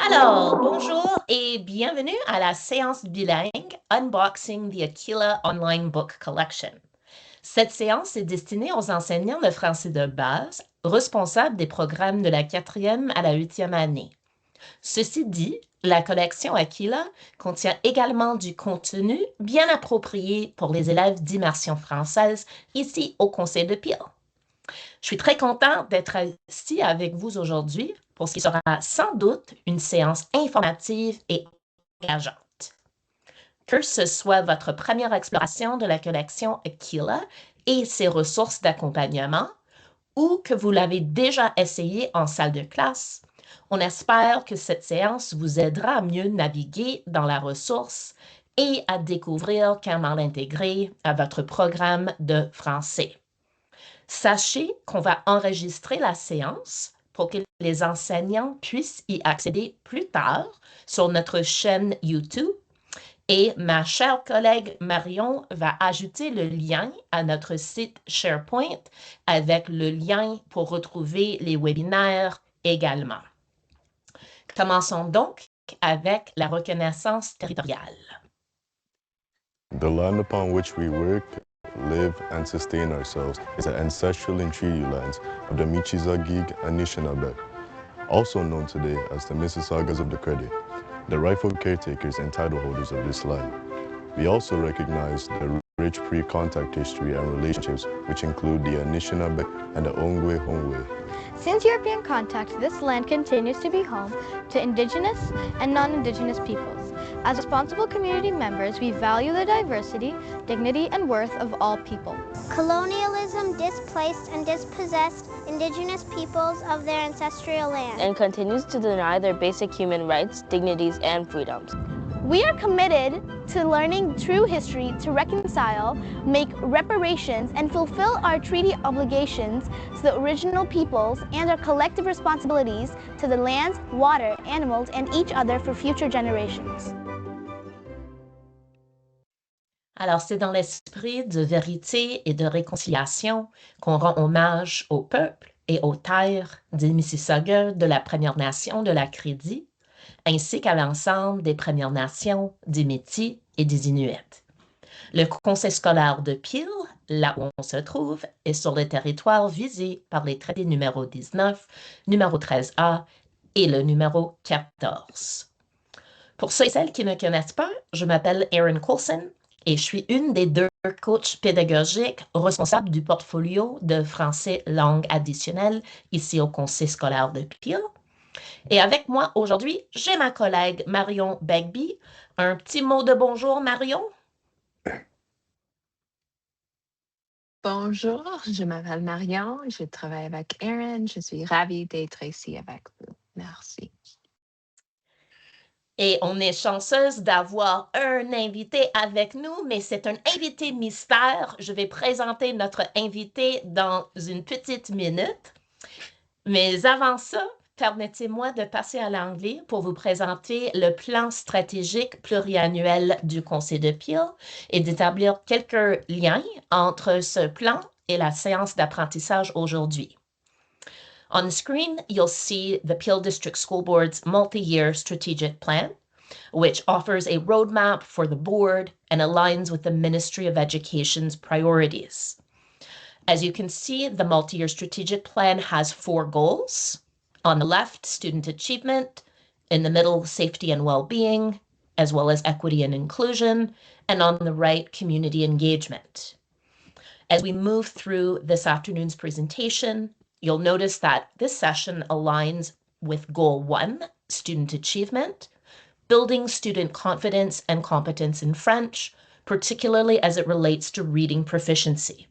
Alors, bonjour et bienvenue à la séance bilingue Unboxing the Aquila Online Book Collection. Cette séance est destinée aux enseignants de français de base, responsables des programmes de la 4e à la 8e année. Ceci dit, la collection Aquila contient également du contenu bien approprié pour les élèves d'immersion française ici au Conseil de Peel. Je suis très contente d'être ici avec vous aujourd'hui pour ce qui sera sans doute une séance informative et engageante. Que ce soit votre première exploration de la collection Aquila et ses ressources d'accompagnement, ou que vous l'avez déjà essayé en salle de classe, on espère que cette séance vous aidera à mieux naviguer dans la ressource et à découvrir comment l'intégrer à votre programme de français. Sachez qu'on va enregistrer la séance pour que les enseignants puissent y accéder plus tard sur notre chaîne YouTube. Et ma chère collègue Marion va ajouter le lien à notre site SharePoint avec le lien pour retrouver les webinaires également. Commençons donc avec la reconnaissance territoriale. The land upon which we work, live, and sustain ourselves is the ancestral and treaty lands of the Michizagig Anishinaabe, also known today as the Mississaugas of the Credit, the rightful caretakers and title holders of this land. We also recognize the rich pre-contact history and relationships which include the Anishinaabe and the Ongwe-Hongwe. Since European contact, this land continues to be home to Indigenous and non-Indigenous peoples. As responsible community members, we value the diversity, dignity, and worth of all people. Colonialism displaced and dispossessed Indigenous peoples of their ancestral land and continues to deny their basic human rights, dignities, and freedoms. We are committed to learning true history to reconcile, make reparations, and fulfill our treaty obligations to the original peoples and our collective responsibilities to the lands, water, animals, and each other for future generations. Alors, c'est dans l'esprit de vérité et de réconciliation qu'on rend hommage au peuple et aux terres des Mississaugas de la Première Nation de la Crédit, ainsi qu'à l'ensemble des Premières Nations, des Métis et des Inuits. Le conseil scolaire de Peel, là où on se trouve, est sur le territoire visé par les traités numéro 19, numéro 13A et le numéro 14. Pour ceux et celles qui ne connaissent pas, je m'appelle Erin Coulson et je suis une des 2 coachs pédagogiques responsables du portfolio de français langue additionnelle ici au conseil scolaire de Peel. Et avec moi aujourd'hui, j'ai ma collègue Marion Begbie. Un petit mot de bonjour, Marion? Bonjour, je m'appelle Marion, je travaille avec Erin, je suis ravie d'être ici avec vous. Merci. Et on est chanceuse d'avoir un invité avec nous, mais c'est un invité mystère. Je vais présenter notre invité dans une petite minute. Mais avant ça, permettez-moi de passer à l'anglais pour vous présenter le plan stratégique pluriannuel du Conseil de Peel et d'établir quelques liens entre ce plan et la séance d'apprentissage aujourd'hui. On the screen, you'll see the Peel District School Board's multi-year strategic plan, which offers a roadmap for the board and aligns with the Ministry of Education's priorities. As you can see, the multi-year strategic plan has 4 goals. On the left, student achievement, in the middle, safety and well-being, as well as equity and inclusion, and on the right, community engagement. As we move through this afternoon's presentation, you'll notice that this session aligns with Goal 1, student achievement, building student confidence and competence in French, particularly as it relates to reading proficiency.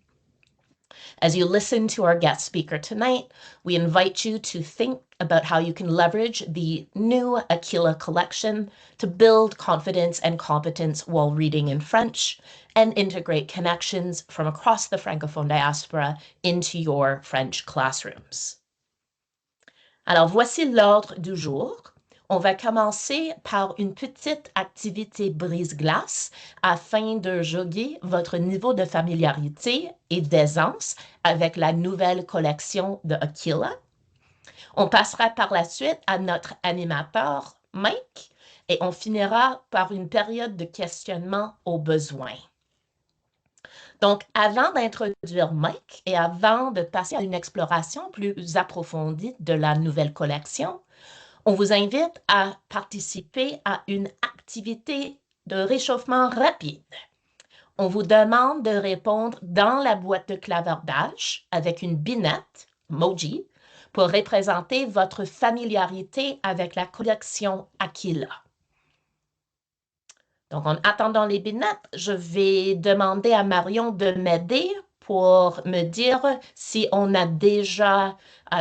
As you listen to our guest speaker tonight, we invite you to think about how you can leverage the new Aquila collection to build confidence and competence while reading in French and integrate connections from across the Francophone diaspora into your French classrooms. Alors, voici l'ordre du jour. On va commencer par une petite activité brise-glace afin de jauger votre niveau de familiarité et d'aisance avec la nouvelle collection de Aquila. On passera par la suite à notre animateur, Mike, et on finira par une période de questionnement au besoin. Donc, avant d'introduire Mike et avant de passer à une exploration plus approfondie de la nouvelle collection, on vous invite à participer à une activité de réchauffement rapide. On vous demande de répondre dans la boîte de clavardage avec une binette, emoji, pour représenter votre familiarité avec la collection Aquila. Donc, en attendant les binettes, je vais demander à Marion de m'aider pour me dire si on a déjà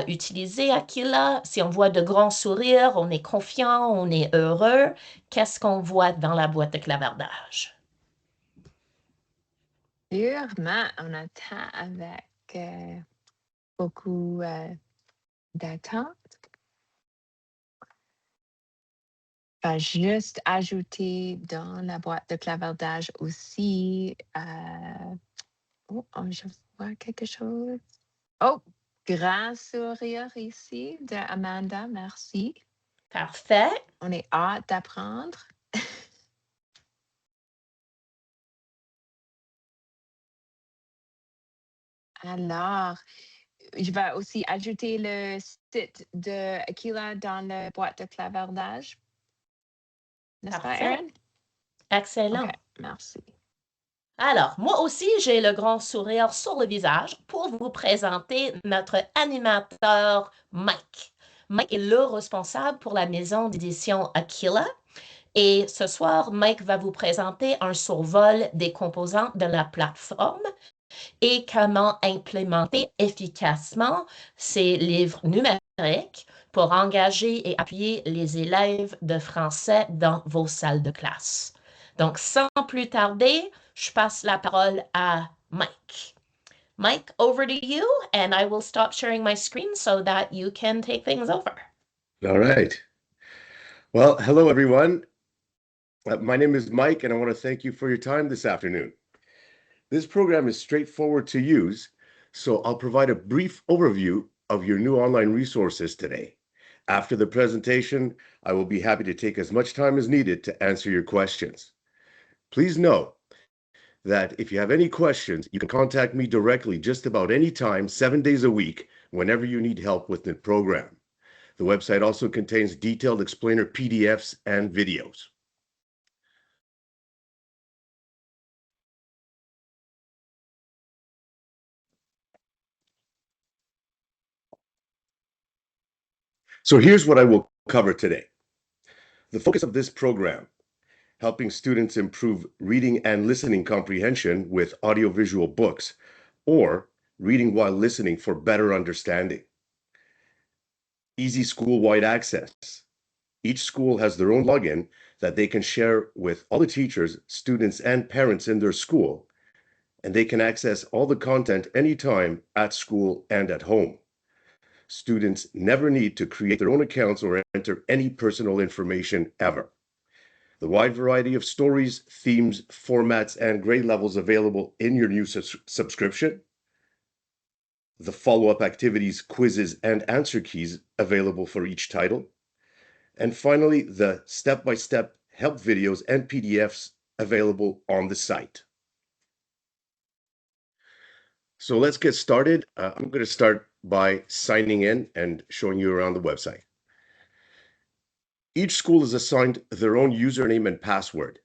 utilisé Aquila, si on voit de grands sourires, on est confiant, on est heureux. Qu'est-ce qu'on voit dans la boîte de clavardage? Sûrement, on attend avec beaucoup d'attente. Je vais juste ajouter dans la boîte de clavardage aussi. Je vois quelque chose. Oh, grand sourire ici de Amanda, merci. Parfait. On est hâte d'apprendre. Alors, je vais aussi ajouter le site de Aquila dans la boîte de clavardage. N'est-ce pas, Parfait. Erin? Excellent. OK, merci. Alors, moi aussi, j'ai le grand sourire sur le visage pour vous présenter notre animateur Mike. Mike est le responsable pour la maison d'édition Aquila. Et ce soir, Mike va vous présenter un survol des composants de la plateforme et comment implémenter efficacement ces livres numériques pour engager et appuyer les élèves de français dans vos salles de classe. Donc, sans plus tarder, je passe la parole à Mike. Mike, over to you, and I will stop sharing my screen so that you can take things over. All right. Well, hello, everyone. My name is Mike, and I want to thank you for your time this afternoon. This program is straightforward to use, so I'll provide a brief overview of your new online resources today. After the presentation, I will be happy to take as much time as needed to answer your questions. Please know that if you have any questions, you can contact me directly just about any time, 7 days a week, whenever you need help with the program. The website also contains detailed explainer PDFs and videos. So here's what I will cover today. The focus of this program, helping students improve reading and listening comprehension with audiovisual books, or reading while listening for better understanding. Easy school-wide access. Each school has their own login that they can share with all the teachers, students, and parents in their school, and they can access all the content anytime at school and at home. Students never need to create their own accounts or enter any personal information ever. The wide variety of stories, themes, formats, and grade levels available in your new subscription. the follow-up activities, quizzes, and answer keys available for each title. And finally, the step-by-step help videos and PDFs available on the site. So let's get started. I'm going to start by signing in and showing you around the website. Each school is assigned their own username and password.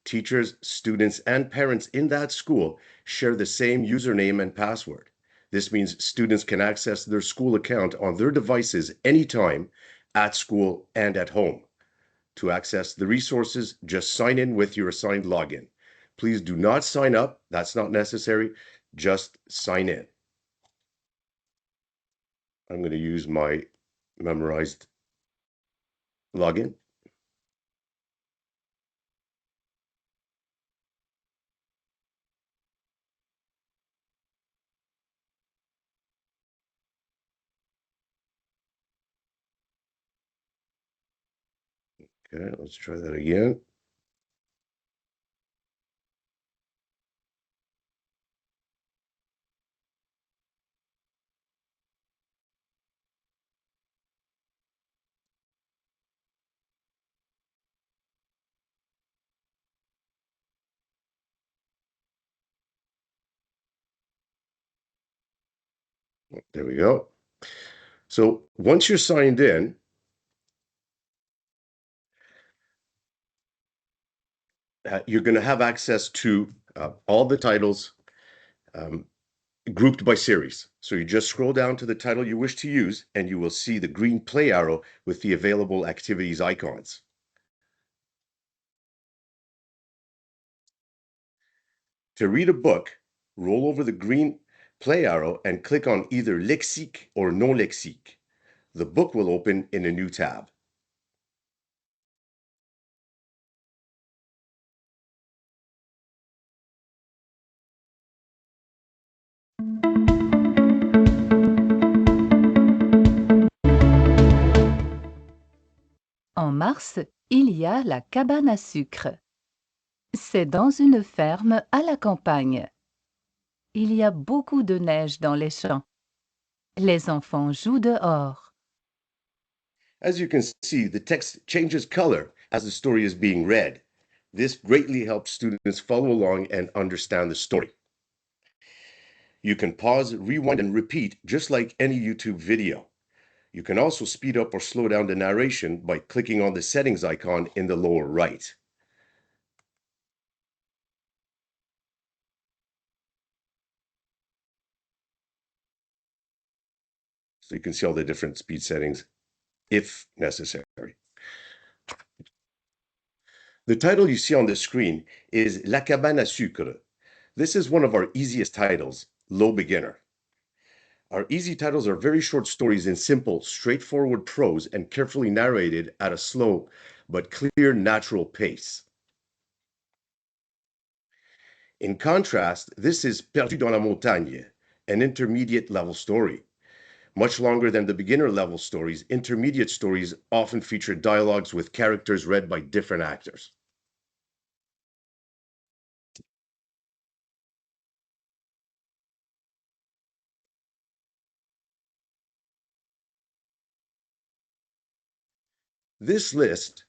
Teachers, students, and parents in that school share the same username and password. This means students can access their school account on their devices anytime, at school and at home. To access the resources, just sign in with your assigned login. Please do not sign up. That's not necessary. Just sign in. I'm going to use my memorized login. Okay, let's try that again. There we go. So once you're signed in, you're going to have access to all the titles grouped by series. So you just scroll down to the title you wish to use, and you will see the green play arrow with the available activities icons. To read a book, roll over the green play arrow and click on either lexique or non lexique. The book will open in a new tab. En mars, il y a la cabane à sucre. C'est dans une ferme à la campagne. Il y a beaucoup de neige dans les champs. Les enfants jouent dehors. As you can see, the text changes color as the story is being read. This greatly helps students follow along and understand the story. You can pause, rewind, and repeat just like any YouTube video. You can also speed up or slow down the narration by clicking on the settings icon in the lower right. So you can see all the different speed settings if necessary. The title you see on the screen is La cabane à sucre. This is one of our easiest titles, low beginner. Our easy titles are very short stories in simple, straightforward prose and carefully narrated at a slow but clear, natural pace. In contrast, this is Perdu dans la montagne, an intermediate level story. Much longer than the beginner level stories, intermediate stories often feature dialogues with characters read by different actors. This list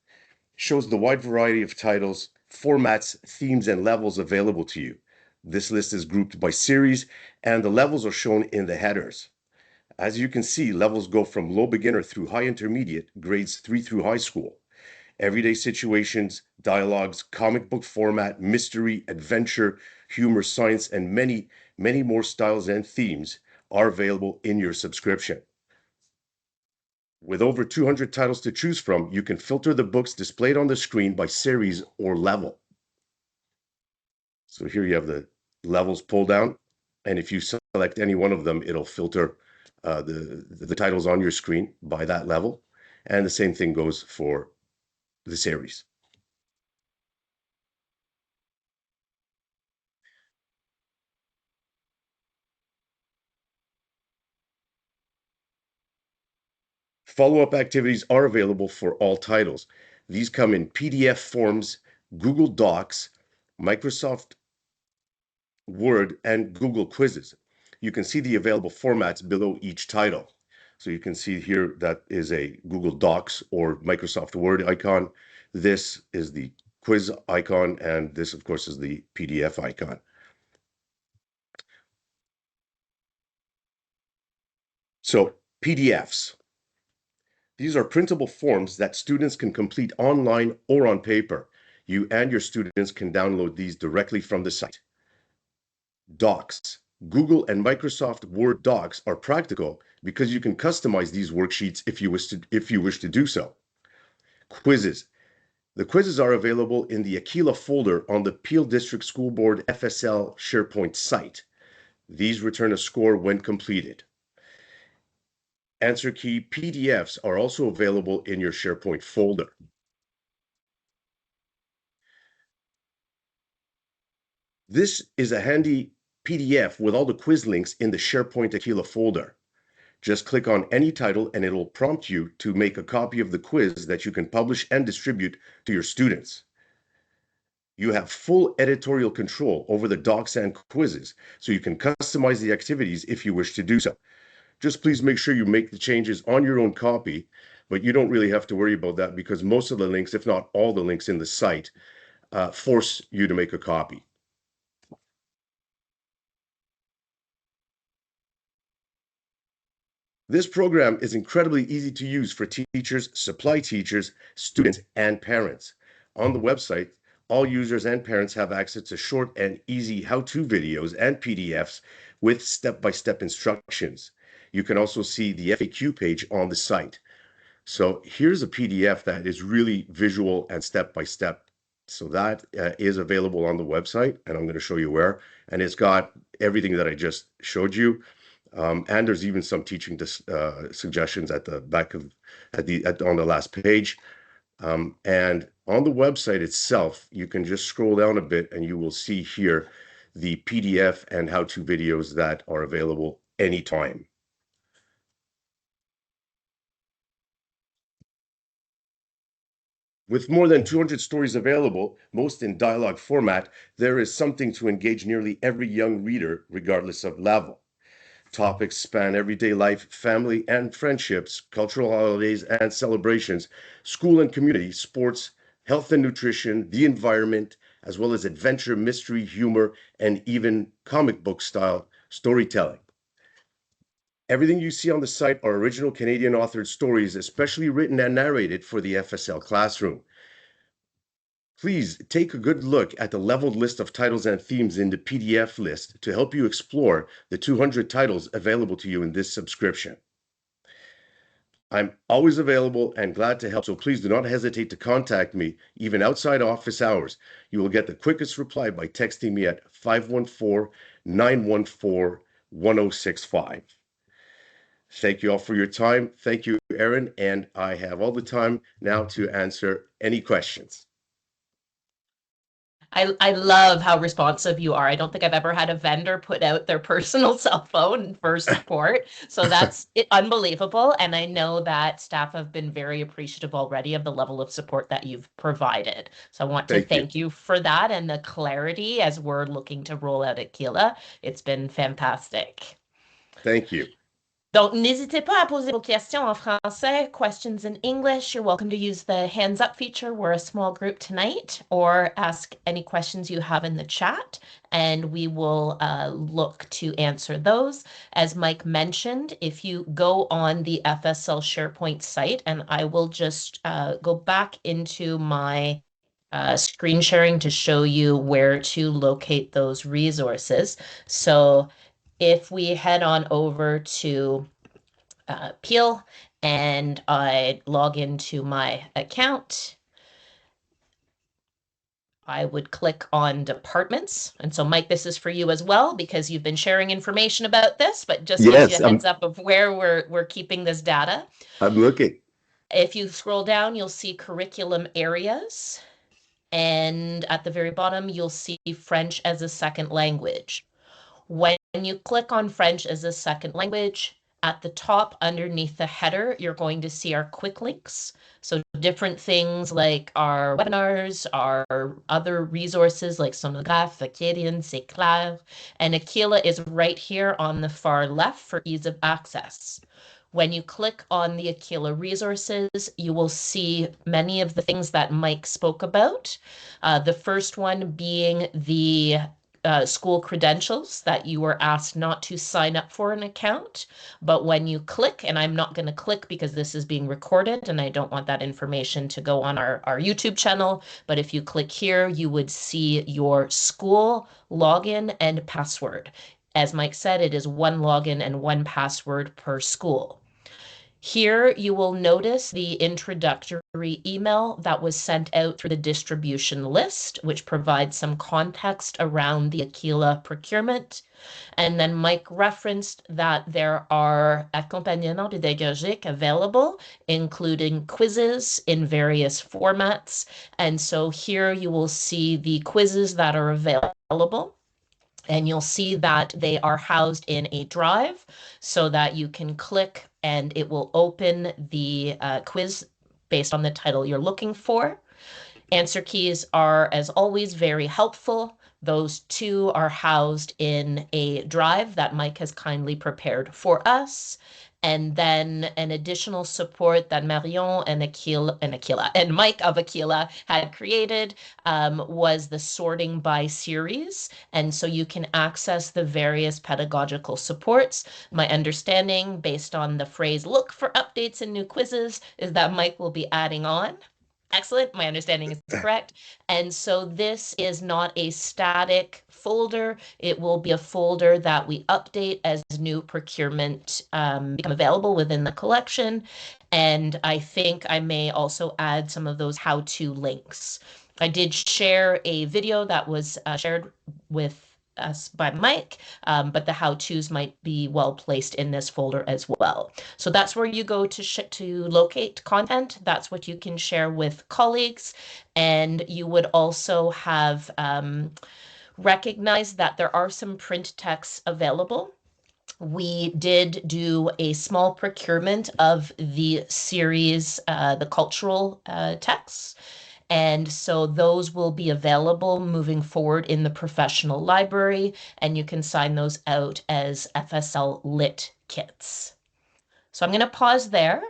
shows the wide variety of titles, formats, themes, and levels available to you. This list is grouped by series, and the levels are shown in the headers. As you can see, levels go from low beginner through high intermediate, grades 3 through high school. Everyday situations, dialogues, comic book format, mystery, adventure, humor, science, and many, many more styles and themes are available in your subscription. With over 200 titles to choose from, you can filter the books displayed on the screen by series or level. So here you have the levels pull down, and if you select any one of them, it'll filter the titles on your screen by that level, and the same thing goes for the series. Follow-up activities are available for all titles. These come in PDF forms, Google Docs, Microsoft Word, and Google Quizzes. you can see the available formats below each title. So you can see here that is a Google Docs or Microsoft Word icon. This is the quiz icon, and this, of course, is the PDF icon. So PDFs. These are printable forms that students can complete online or on paper. You and your students can download these directly from the site. Docs. Google and Microsoft Word docs are practical because you can customize these worksheets if you wish to do so. Quizzes. The quizzes are available in the Aquila folder on the Peel District School Board FSL SharePoint site. These return a score when completed. Answer key PDFs are also available in your SharePoint folder. This is a handy PDF with all the quiz links in the SharePoint Aquila folder. Just click on any title and it'll prompt you to make a copy of the quiz that you can publish and distribute to your students. You have full editorial control over the docs and quizzes, so you can customize the activities if you wish to do so. Just please make sure you make the changes on your own copy, but you don't really have to worry about that because most of the links, if not all the links in the site, force you to make a copy. This program is incredibly easy to use for teachers, supply teachers, students, and parents. On the website, all users and parents have access to short and easy how-to videos and PDFs with step-by-step instructions. You can also see the FAQ page on the site. So here's a PDF that is really visual and step-by-step. So that is available on the website, and I'm going to show you where. And it's got everything that I just showed you. And there's even some teaching suggestions at the back of on the last page. And on the website itself, you can just scroll down a bit and you will see here the PDF and how-to videos that are available anytime. With more than 200 stories available, most in dialogue format, there is something to engage nearly every young reader, regardless of level. Topics span everyday life, family and friendships, cultural holidays and celebrations, school and community, sports, health and nutrition, the environment, as well as adventure, mystery, humor, and even comic book style storytelling. Everything you see on the site are original Canadian authored stories, especially written and narrated for the FSL classroom. Please take a good look at the leveled list of titles and themes in the PDF list to help you explore the 200 titles available to you in this subscription. I'm always available and glad to help, so please do not hesitate to contact me, even outside office hours. You will get the quickest reply by texting me at 514-914-1065. Thank you all for your time. Thank you, Erin, and I have all the time now to answer any questions. I love how responsive you are. I don't think I've ever had a vendor put out their personal cell phone for support. So that's unbelievable. And I know that staff have been very appreciative already of the level of support that you've provided. So I want to thank you for that and the clarity as we're looking to roll out Aquila. It's been fantastic. Thank you. Donc, n'hésitez pas à poser vos questions en français, questions in English. You're welcome to use the hands up feature. We're a small group tonight, or ask any questions you have in the chat, and we will look to answer those. As Mike mentioned, if you go on the FSL SharePoint site, and I will just go back into my screen sharing to show you where to locate those resources. So if we head on over to Peel and I log into my account, I would click on departments. And so, Mike, this is for you as well, because you've been sharing information about this, but just gives you a heads up of where we're keeping this data. I'm looking. If you scroll down, you'll see curriculum areas. And at the very bottom, you'll see French as a second language. When you click on French as a second language, at the top underneath the header, you're going to see our quick links. So different things like our webinars, our other resources like Sonographe, Acadian, C'est Clair, and Aquila is right here on the far left for ease of access. When you click on the Aquila resources, you will see many of the things that Mike spoke about. The first one being the school credentials that you were asked not to sign up for an account. But when you click, and I'm not going to click because this is being recorded and I don't want that information to go on our YouTube channel. But if you click here, you would see your school login and password. As Mike said, it is one login and one password per school. Here you will notice the introductory email that was sent out through the distribution list, which provides some context around the Aquila procurement. And then Mike referenced that there are accompagnements pédagogiques available, including quizzes in various formats. And so here you will see the quizzes that are available. And you'll see that they are housed in a drive so that you can click and it will open the quiz based on the title you're looking for. Answer keys are, as always, very helpful. Those two are housed in a drive that Mike has kindly prepared for us. And then an additional support that Marion and Aquila and Mike of Aquila had created was the sorting by series. And so you can access the various pedagogical supports. My understanding, based on the phrase, look for updates and new quizzes, is that Mike will be adding on. Excellent. My understanding is correct. And so this is not a static folder. It will be a folder that we update as new procurement become available within the collection. And I think I may also add some of those how-to links. I did share a video that was shared with us by Mike, but the how-tos might be well placed in this folder as well. So that's where you go to locate content. That's what you can share with colleagues. And you would also have recognized that there are some print texts available. We did do a small procurement of the series, the cultural texts. And so those will be available moving forward in the professional library, and you can sign those out as FSL Lit kits. So I'm going to pause there.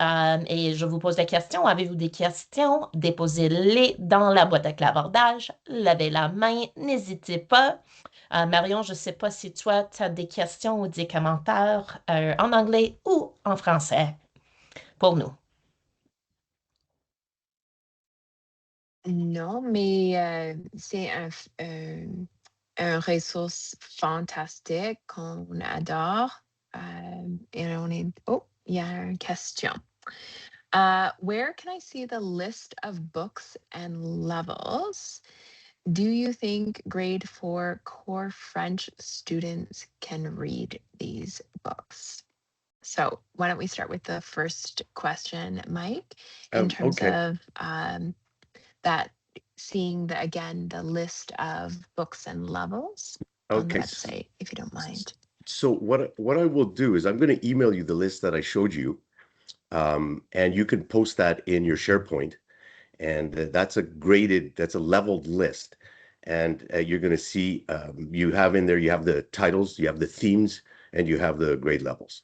Et je vous pose la question, avez-vous des questions? Déposez-les dans la boîte à clavardage. Levez la main, n'hésitez pas. Marion, je ne sais pas si toi, tu as des questions ou des commentaires en anglais ou en français pour nous. Non, mais c'est un ressource fantastique qu'on adore. Et on est... Oh, il y a une question. Where can I see the list of books and levels? Do you think grade 4 core French students can read these books? So why don't we start with the first question, Mike, in terms of that seeing the list of books and levels on the website, if you don't mind. So what I will do is I'm going to email you the list that I showed you, and you can post that in your SharePoint, and that's a leveled list, and you're going to see you have in there, you have the titles, you have the themes, and you have the grade levels.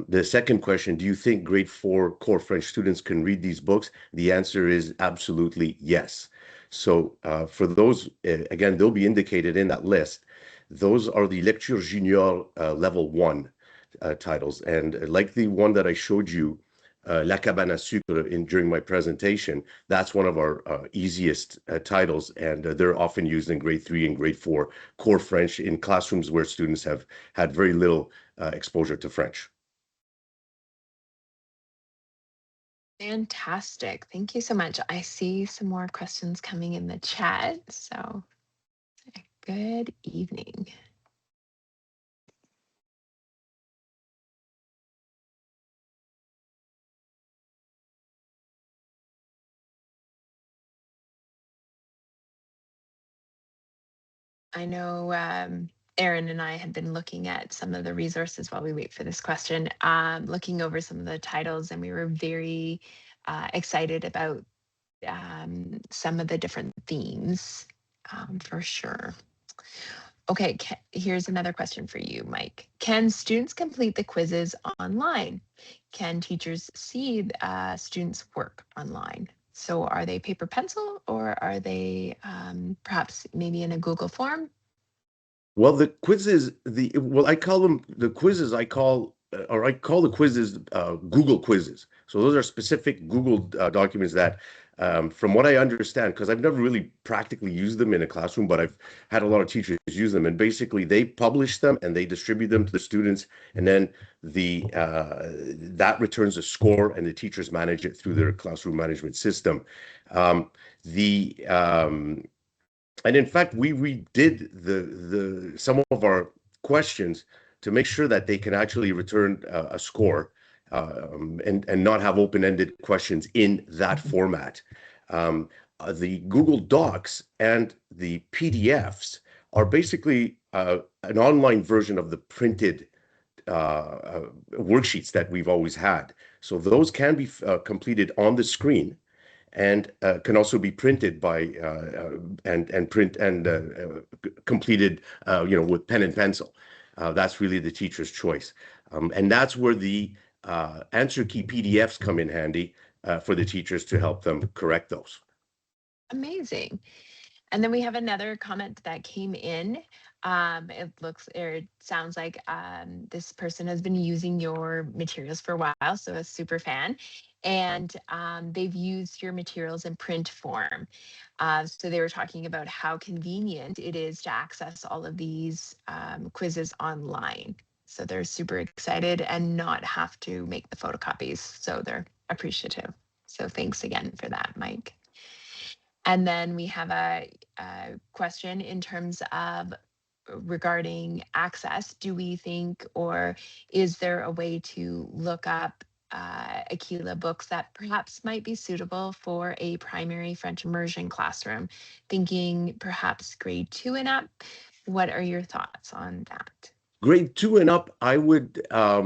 The second question, do you think grade 4 core French students can read these books? The answer is absolutely yes. So for those, again, they'll be indicated in that list. Those are the Lecture Junior level 1 titles. And like the one that I showed you, La Cabane à Sucre during my presentation, that's one of our easiest titles, and they're often used in grade 3 and grade 4 core French in classrooms where students have had very little exposure to French. Fantastic. Thank you so much. I see some more questions coming in the chat. So good evening. I know Erin and I had been looking at some of the resources while we wait for this question, looking over some of the titles, and we were very excited about some of the different themes for sure. Okay, here's another question for you, Mike. Can students complete the quizzes online? Can teachers see students' work online? So are they paper pencil, or are they perhaps maybe in a Google form? Well, the quizzes, I call them the quizzes. I call the quizzes Google quizzes. So those are specific Google documents that, from what I understand, because I've never really practically used them in a classroom, but I've had a lot of teachers use them, and basically they publish them and they distribute them to the students, and then that returns a score, and the teachers manage it through their classroom management system. And in fact, we redid some of our questions to make sure that they can actually return a score, and not have open-ended questions in that format. The Google Docs and the PDFs are basically an online version of the printed worksheets that we've always had. So those can be completed on the screen, and can also be printed by completed with pen and pencil. That's really the teacher's choice, and that's where the answer key PDFs come in handy for the teachers to help them correct those. Amazing. And then we have another comment that came in. It sounds like this person has been using your materials for a while, so a super fan. And they've used your materials in print form. So they were talking about how convenient it is to access all of these quizzes online. So they're super excited and not have to make the photocopies. So they're appreciative. So thanks again for that, Mike. And then we have a question in terms of regarding access. Do we think, or is there a way to look up Aquila books that perhaps might be suitable for a primary French immersion classroom? Thinking perhaps grade 2 and up. What are your thoughts on that? Grade 2 and up, I would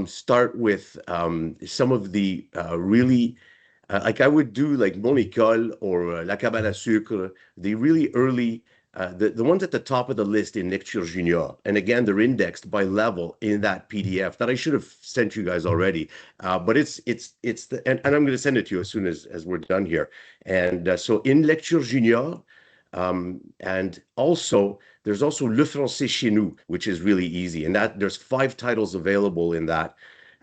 start with some of the really, like I would do like Mon École or La Cabane à Sucre, the really early, the ones at the top of the list in Lecture Junior. And again, they're indexed by level in that PDF that I should have sent you guys already. But and I'm going to send it to you as soon as we're done here. And so in Lecture Junior, and also there's also Le Français chez nous, which is really easy, and that there's 5 titles available in that,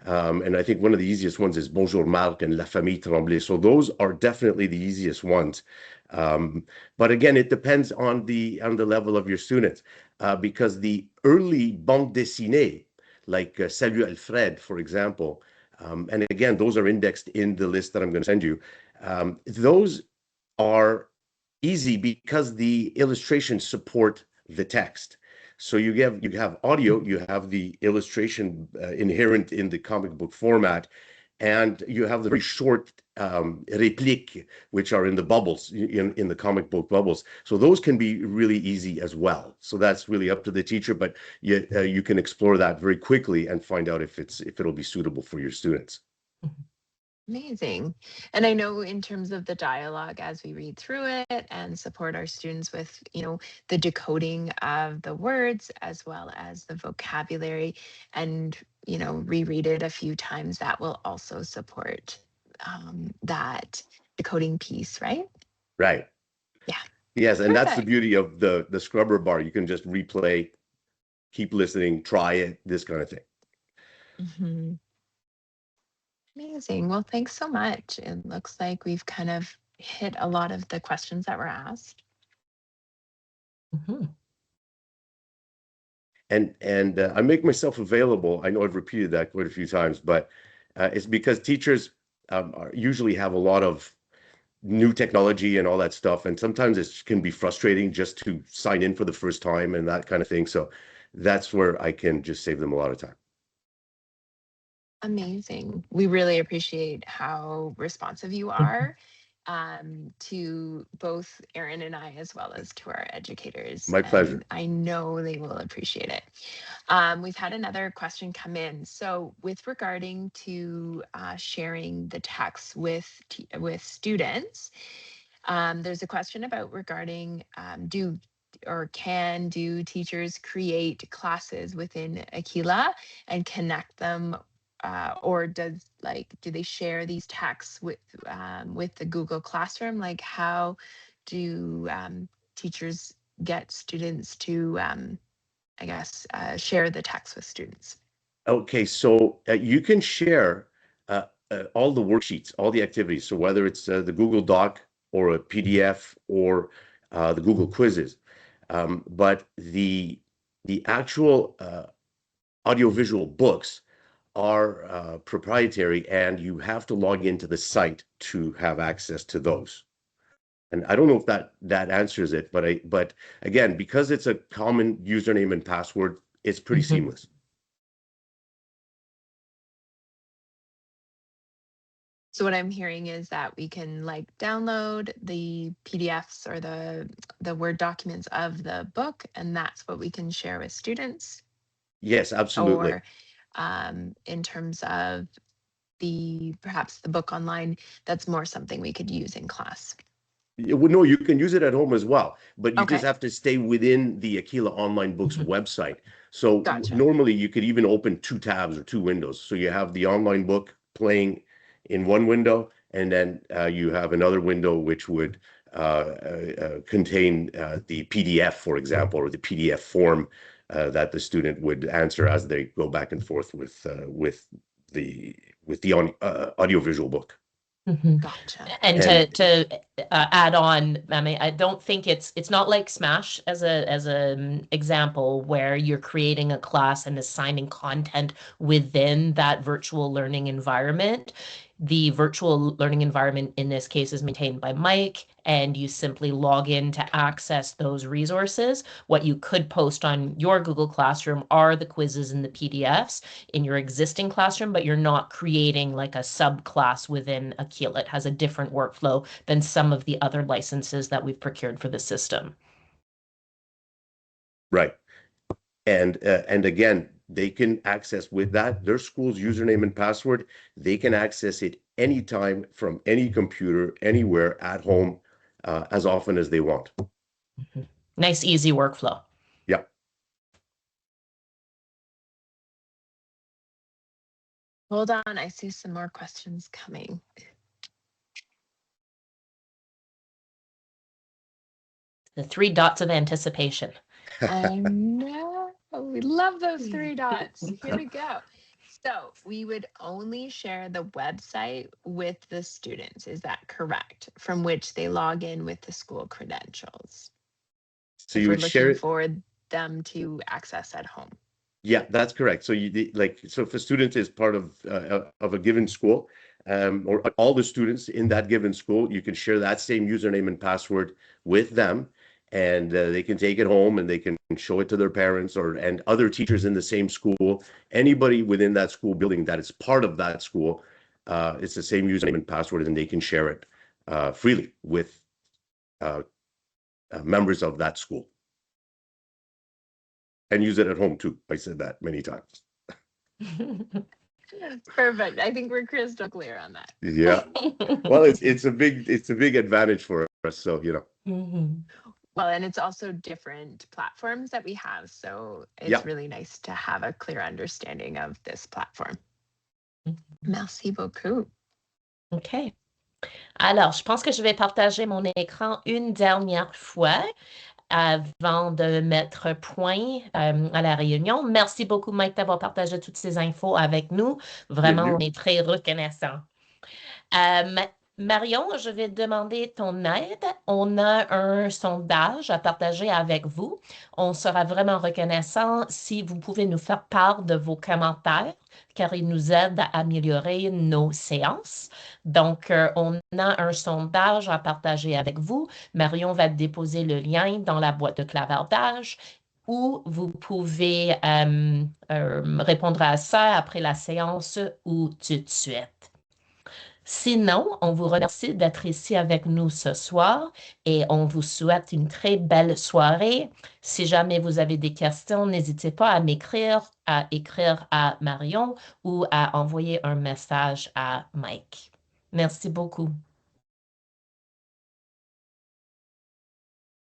and I think one of the easiest ones is Bonjour Marc and La Famille Tremblay. So those are definitely the easiest ones, but again, it depends on the level of your students, because the early bande dessinée, like Salut Alfred, for example, and again, those are indexed in the list that I'm going to send you. Those are easy because the illustrations support the text. So you have audio, you have the illustration inherent in the comic book format, and you have the very short répliques, which are in the bubbles, in the comic book bubbles. So those can be really easy as well. So that's really up to the teacher, but you can explore that very quickly and find out if it'll be suitable for your students. Amazing. And I know in terms of the dialogue as we read through it and support our students with, the decoding of the words as well as the vocabulary, and, reread it a few times, that will also support that decoding piece, right? Right. Yeah. Yes, and Perfect. that's the beauty of the scrubber bar. You can just replay, keep listening, try it, this kind of thing. Mm-hmm. Amazing. Well, thanks so much. It looks like we've kind of hit a lot of the questions that were asked. Mm-hmm. And I make myself available. I know I've repeated that quite a few times, but it's because teachers usually have a lot of new technology and all that stuff, and sometimes it can be frustrating just to sign in for the first time and that kind of thing. So that's where I can just save them a lot of time. Amazing. We really appreciate how responsive you are. to both Aaron and I, as well as to our educators. My pleasure. And I know they will appreciate it. We've had another question come in. So with regarding to sharing the text with students, there's a question about regarding can teachers create classes within Aquila and connect them, or do they share these texts with the Google Classroom? Like, how do teachers get students to share the text with students? Okay, so you can share all the worksheets, all the activities. So whether it's the Google Doc or a PDF or the Google quizzes, but the actual audiovisual books are proprietary, and you have to log into the site to have access to those. And I don't know if that answers it, but again, because it's a common username and password, it's pretty seamless. So what I'm hearing is that we can download the PDFs or the Word documents of the book, and that's what we can share with students. Yes, absolutely. Or in terms of perhaps the book online, that's more something we could use in class. No, you can use it at home as well, but you Okay. just have to stay within the Aquila Online Books website. So Gotcha. normally you could even open 2 tabs or 2 windows. So you have the online book playing in one window, and then you have another window which would contain the PDF, for example, or the PDF form that the student would answer as they go back and forth with the audiovisual book. Gotcha. And to add on, I mean, I don't think it's not like Smash as a example where you're creating a class and assigning content within that virtual learning environment. The virtual learning environment in this case is maintained by Mike, and you simply log in to access those resources. What you could post on your Google Classroom are the quizzes and the PDFs in your existing classroom, but you're not creating like a subclass within Aquila. It has a different workflow than some of the other licenses that we've procured for the system. Right. And again, they can access with that their school's username and password. They can access it anytime from any computer, anywhere at home, as often as they want. Nice, easy workflow. Yeah. Hold on, I see some more questions coming. The 3 dots of anticipation. I know. We love those 3 dots. Here we go. So we would only share the website with the students. Is that correct? From which they log in with the school credentials. So you would share it for them to access at home. Yeah, that's correct. So so if a student is part of a given school, or all the students in that given school, you can share that same username and password with them, and they can take it home and they can show it to their parents and other teachers in the same school. Anybody within that school building that is part of that school, it's the same username and password, and they can share it freely with members of that school. And use it at home too. I said that many times. Perfect. I think we're crystal clear on that. Yeah. Well, it's a big advantage for us. So Well, and it's also different platforms that we have. So it's really nice to have a clear understanding of this platform. Merci beaucoup. OK. Alors, je pense que je vais partager mon écran une dernière fois avant de mettre point à la réunion. Merci beaucoup, Mike, d'avoir partagé toutes ces infos avec nous. Vraiment, on est très reconnaissants. Marion, je vais demander ton aide. On a un sondage à partager avec vous. On sera vraiment reconnaissant si vous pouvez nous faire part de vos commentaires, car ils nous aident à améliorer nos séances. Donc, on a un sondage à partager avec vous. Marion va déposer le lien dans la boîte de clavardage ou vous pouvez répondre à ça après la séance ou tout de suite. Sinon, on vous remercie d'être ici avec nous ce soir et on vous souhaite une très belle soirée. Si jamais vous avez des questions, n'hésitez pas à écrire à Marion ou à envoyer un message à Mike. Merci beaucoup.